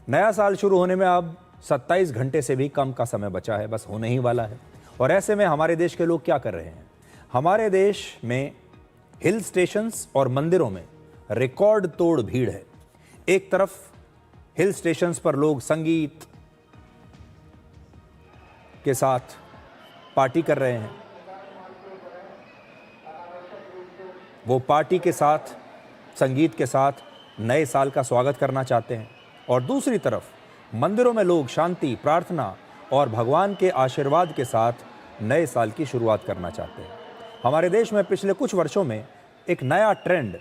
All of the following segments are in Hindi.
नया साल शुरू होने में अब 27 घंटे से भी कम का समय बचा है, बस होने ही वाला है। और ऐसे में हमारे देश के लोग क्या कर रहे हैं? हमारे देश में हिल स्टेशंस और मंदिरों में रिकॉर्ड तोड़ भीड़ है। एक तरफ हिल स्टेशंस पर लोग संगीत के साथ पार्टी कर रहे हैं, वो पार्टी के साथ, संगीत के साथ नए साल का स्वागत करना चाहते हैं। और दूसरी तरफ मंदिरों में लोग शांति, प्रार्थना और भगवान के आशीर्वाद के साथ नए साल की शुरुआत करना चाहते हैं। हमारे देश में पिछले कुछ वर्षों में एक नया ट्रेंड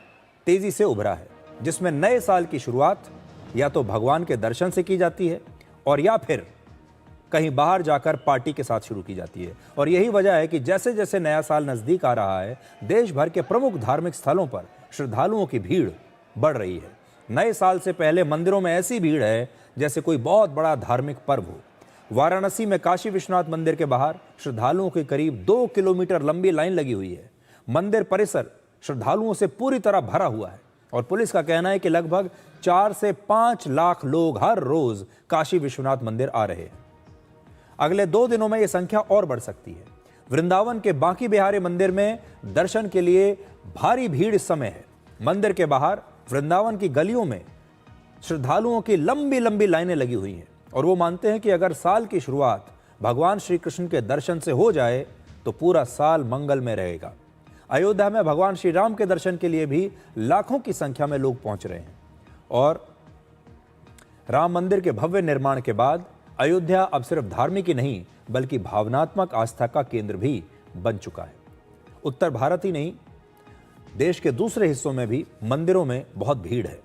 तेजी से उभरा है, जिसमें नए साल की शुरुआत या तो भगवान के दर्शन से की जाती है और या फिर कहीं बाहर जाकर पार्टी के साथ शुरू की जाती है। और यही वजह है कि जैसे जैसे नया साल नजदीक आ रहा है, देश भर के प्रमुख धार्मिक स्थलों पर श्रद्धालुओं की भीड़ बढ़ रही है। नए साल से पहले मंदिरों में ऐसी भीड़ है जैसे कोई बहुत बड़ा धार्मिक पर्व हो। वाराणसी में काशी विश्वनाथ मंदिर के बाहर श्रद्धालुओं की करीब 2 किलोमीटर लंबी लाइन लगी हुई है। मंदिर परिसर श्रद्धालुओं से पूरी तरह भरा हुआ है और पुलिस का कहना है कि लगभग 4 से 5 लाख लोग हर रोज काशी विश्वनाथ मंदिर आ रहे हैं। अगले 2 दिनों में यह संख्या और बढ़ सकती है। वृंदावन के बांकी बिहारी मंदिर में दर्शन के लिए भारी भीड़ इस समय है। मंदिर के बाहर वृंदावन की गलियों में श्रद्धालुओं की लंबी लंबी लाइनें लगी हुई हैं और वो मानते हैं कि अगर साल की शुरुआत भगवान श्री कृष्ण के दर्शन से हो जाए तो पूरा साल मंगल में रहेगा। अयोध्या में भगवान श्री राम के दर्शन के लिए भी लाखों की संख्या में लोग पहुंच रहे हैं और राम मंदिर के भव्य निर्माण के बाद अयोध्या अब सिर्फ धार्मिक ही नहीं बल्कि भावनात्मक आस्था का केंद्र भी बन चुका है। उत्तर भारत ही नहीं, देश के दूसरे हिस्सों में भी मंदिरों में बहुत भीड़ है।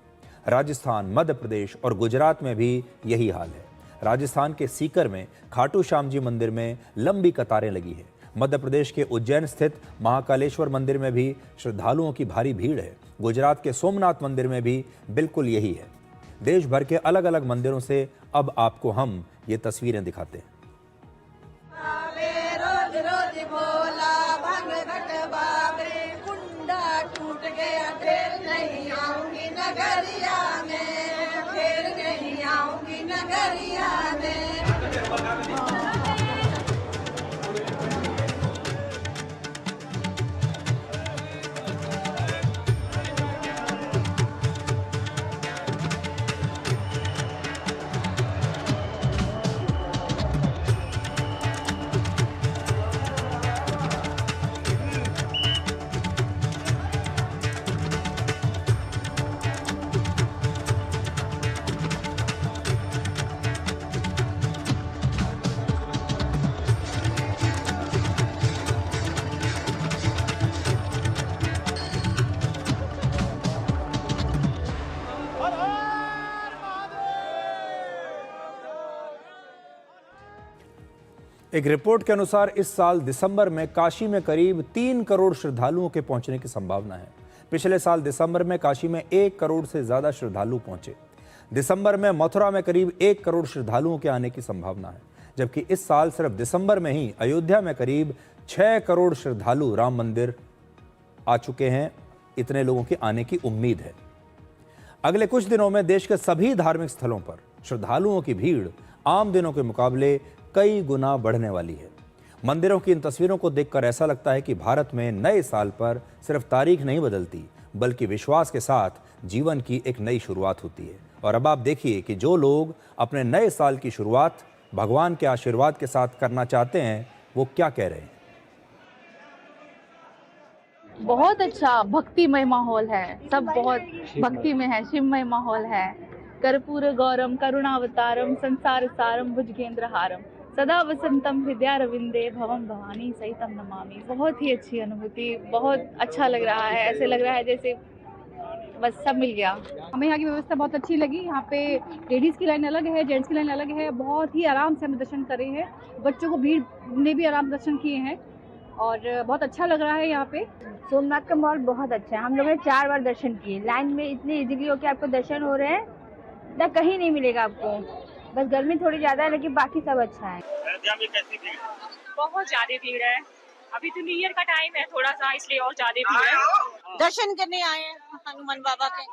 राजस्थान, मध्य प्रदेश और गुजरात में भी यही हाल है। राजस्थान के सीकर में खाटू श्याम जी मंदिर में लंबी कतारें लगी है। मध्य प्रदेश के उज्जैन स्थित महाकालेश्वर मंदिर में भी श्रद्धालुओं की भारी भीड़ है। गुजरात के सोमनाथ मंदिर में भी बिल्कुल यही है। देश भर के अलग अलग मंदिरों से अब आपको हम ये तस्वीरें दिखाते हैं। एक रिपोर्ट के अनुसार इस साल दिसंबर में काशी में करीब 3 करोड़ श्रद्धालुओं के पहुंचने की संभावना है। पिछले साल दिसंबर में काशी में 1 करोड़ से ज्यादा श्रद्धालु पहुंचे। दिसंबर में मथुरा में करीब 1 करोड़ श्रद्धालुओं के आने की संभावना है, जबकि इस साल सिर्फ दिसंबर में ही अयोध्या में करीब 6 करोड़ श्रद्धालु राम मंदिर आ चुके हैं। इतने लोगों के आने की उम्मीद है। अगले कुछ दिनों में देश के सभी धार्मिक स्थलों पर श्रद्धालुओं की भीड़ आम दिनों के मुकाबले कई गुना बढ़ने वाली है। मंदिरों की इन तस्वीरों को देखकर ऐसा लगता है कि भारत में नए साल पर सिर्फ तारीख नहीं बदलती बल्कि विश्वास के साथ जीवन की एक नई शुरुआत होती है। और अब आप देखिए कि जो लोग अपने नए साल की शुरुआत भगवान के आशीर्वाद के साथ करना चाहते हैं वो क्या कह रहे हैं। बहुत अच्छा भक्तिमय माहौल है, सब बहुत भक्ति में है, शिवमय माहौल है। कर्पूर गौरम करुणावतारम संसार सारम भुजगेंद्रहारम सदा वसंतम हृदयारविंदे भवम भवानी सहितम नमामि। बहुत ही अच्छी अनुभूति, बहुत अच्छा लग रहा है। ऐसे लग रहा है जैसे बस सब मिल गया। हमें यहाँ की व्यवस्था बहुत अच्छी लगी। यहाँ पे लेडीज की लाइन अलग है, जेंट्स की लाइन अलग है। बहुत ही आराम से हम दर्शन कर रहे हैं। बच्चों को भीड़ ने भी आराम दर्शन किए हैं और बहुत अच्छा लग रहा है। यहाँ पे सोमनाथ का माहौल बहुत अच्छा है। हम लोगों ने 4 बार दर्शन किए। लाइन में इतने इजीली होकर आपको दर्शन हो रहे हैं ना, कहीं नहीं मिलेगा आपको। बस गर्मी थोड़ी ज्यादा है लेकिन बाकी सब अच्छा है। अयोध्या में कैसी भीड़? बहुत ज्यादा भीड़ है। अभी तो न्यू ईयर का टाइम है थोड़ा सा, इसलिए और ज्यादा भीड़ है। दर्शन करने आए हैं हनुमान बाबा के।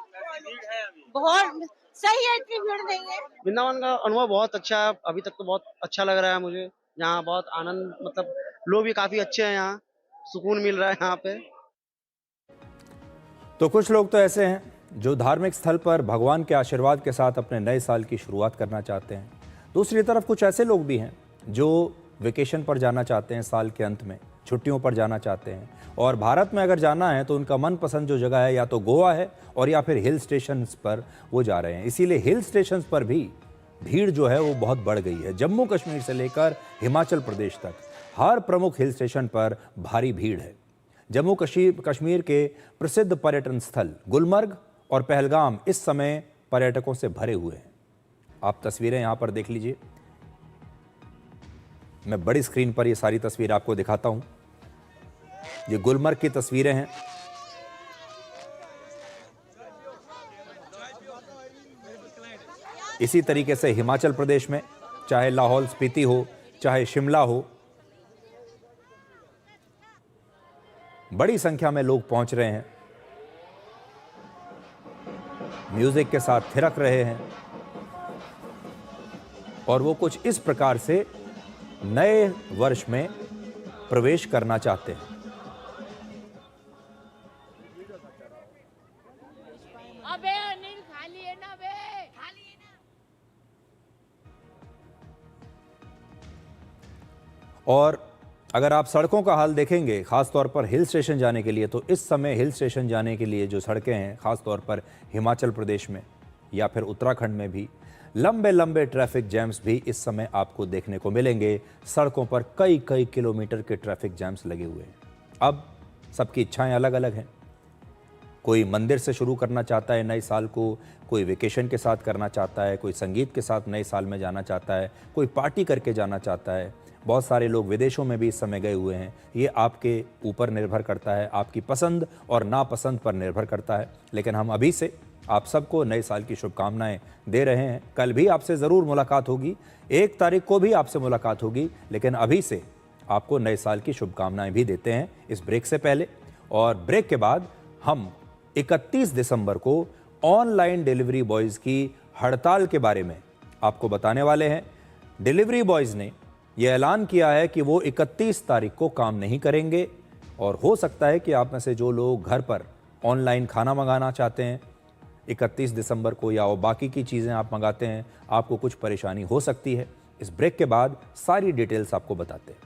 भीड़ है अभी? बहुत सही है, इतनी भीड़ नहीं है। वृंदावन का अनुभव बहुत अच्छा है, अभी तक तो बहुत अच्छा लग रहा है मुझे। यहाँ बहुत आनंद, मतलब लोग भी काफी अच्छे हैं, यहाँ सुकून मिल रहा है यहाँ पे। तो कुछ लोग तो ऐसे हैं जो धार्मिक स्थल पर भगवान के आशीर्वाद के साथ अपने नए साल की शुरुआत करना चाहते हैं। दूसरी तरफ कुछ ऐसे लोग भी हैं जो वेकेशन पर जाना चाहते हैं, साल के अंत में छुट्टियों पर जाना चाहते हैं। और भारत में अगर जाना है तो उनका मनपसंद जो जगह है या तो गोवा है और या फिर हिल स्टेशंस पर वो जा रहे हैं। इसीलिए हिल स्टेशंस पर भी भीड़ जो है वो बहुत बढ़ गई है। जम्मू कश्मीर से लेकर हिमाचल प्रदेश तक हर प्रमुख हिल स्टेशन पर भारी भीड़ है। जम्मू कश्मीर के प्रसिद्ध पर्यटन स्थल गुलमर्ग और पहलगाम इस समय पर्यटकों से भरे हुए हैं। आप तस्वीरें यहां पर देख लीजिए। मैं बड़ी स्क्रीन पर ये सारी तस्वीर आपको दिखाता हूं। ये गुलमर्ग की तस्वीरें हैं। इसी तरीके से हिमाचल प्रदेश में चाहे लाहौल स्पीति हो, चाहे शिमला हो, बड़ी संख्या में लोग पहुंच रहे हैं, म्यूजिक के साथ थिरक रहे हैं और वो कुछ इस प्रकार से नए वर्ष में प्रवेश करना चाहते हैं। अबे नींद खाली है ना बे, खाली है ना। और अगर आप सड़कों का हाल देखेंगे, ख़ास तौर पर हिल स्टेशन जाने के लिए, तो इस समय हिल स्टेशन जाने के लिए जो सड़कें हैं, ख़ास तौर पर हिमाचल प्रदेश में या फिर उत्तराखंड में भी लंबे लंबे ट्रैफिक जैम्स भी इस समय आपको देखने को मिलेंगे। सड़कों पर कई कई किलोमीटर के ट्रैफिक जैम्स लगे हुए हैं। अब सबकी इच्छाएं अलग अलग हैं। कोई मंदिर से शुरू करना चाहता है नए साल को, कोई वेकेशन के साथ करना चाहता है, कोई संगीत के साथ नए साल में जाना चाहता है, कोई पार्टी करके जाना चाहता है। बहुत सारे लोग विदेशों में भी इस समय गए हुए हैं। ये आपके ऊपर निर्भर करता है, आपकी पसंद और नापसंद पर निर्भर करता है। लेकिन हम अभी से आप सबको नए साल की शुभकामनाएं दे रहे हैं। कल भी आपसे ज़रूर मुलाकात होगी, 1 तारीख को भी आपसे मुलाकात होगी, लेकिन अभी से आपको नए साल की शुभकामनाएं भी देते हैं इस ब्रेक से पहले। और ब्रेक के बाद हम 31 दिसंबर को ऑनलाइन डिलीवरी बॉयज़ की हड़ताल के बारे में आपको बताने वाले हैं। डिलीवरी बॉयज़ ने यह ऐलान किया है कि वो 31 तारीख को काम नहीं करेंगे और हो सकता है कि आप में से जो लोग घर पर ऑनलाइन खाना मंगाना चाहते हैं 31 दिसंबर को, या वो बाकी की चीज़ें आप मंगाते हैं, आपको कुछ परेशानी हो सकती है। इस ब्रेक के बाद सारी डिटेल्स आपको बताते हैं।